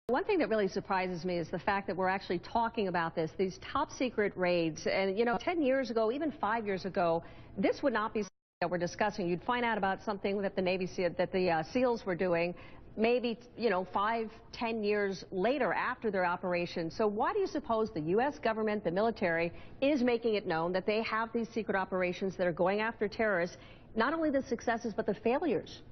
One thing that really surprises me is the fact that we're actually talking about this, these top secret raids. And, you know, 10 years ago, even 5 years ago, this would not be something that we're discussing. You'd find out about something that the SEALs were doing maybe, 5, 10 years later after their operation. So why do you suppose the U.S. government, the military, is making it known that they have these secret operations that are going after terrorists, not only the successes but the failures?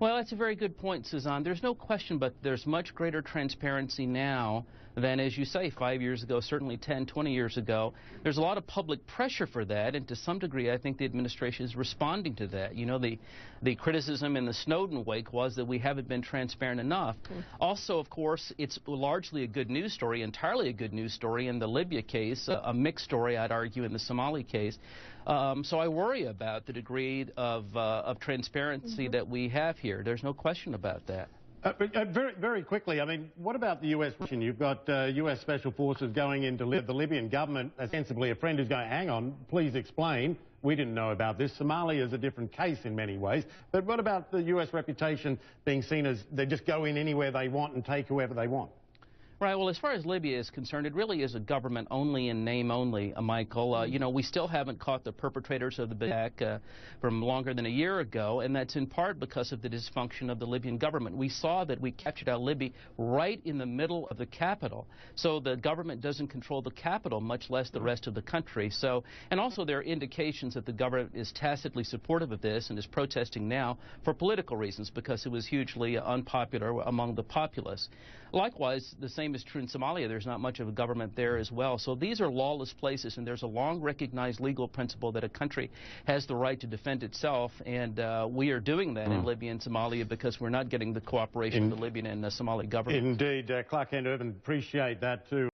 Well, that's a very good point, Suzanne. There's no question, but there's much greater transparency now than, as you say, 5 years ago, certainly 10, 20 years ago. There's a lot of public pressure for that, and to some degree, I think the administration is responding to that. You know, the criticism in the Snowden wake was that we haven't been transparent enough. Also, of course, it's largely a good news story, entirely a good news story in the Libya case, a mixed story, I'd argue, in the Somali case. So I worry about the degree of transparency that we have here. There's no question about that. Very quickly, I mean, what about the U.S. mission? You've got U.S. Special Forces going into the Libyan government, ostensibly a friend who's going, hang on, please explain. We didn't know about this. Somalia is a different case in many ways. But what about the U.S. reputation being seen as they just go in anywhere they want and take whoever they want? Right. Well, as far as Libya is concerned, it really is a government only in name only, Michael. You know, we still haven't caught the perpetrators of the attack from longer than a year ago, and that's in part because of the dysfunction of the Libyan government. We saw that we captured al-Libi right in the middle of the capital. So the government doesn't control the capital, much less the rest of the country. So, and also there are indications that the government is tacitly supportive of this and is protesting now for political reasons because it was hugely unpopular among the populace. Likewise, the same is true in Somalia. There's not much of a government there as well. So these are lawless places, and there's a long recognized legal principle that a country has the right to defend itself, and we are doing that in Libya and Somalia because we're not getting the cooperation of the Libyan and the Somali government. Indeed. Clark and Irvin, appreciate that too.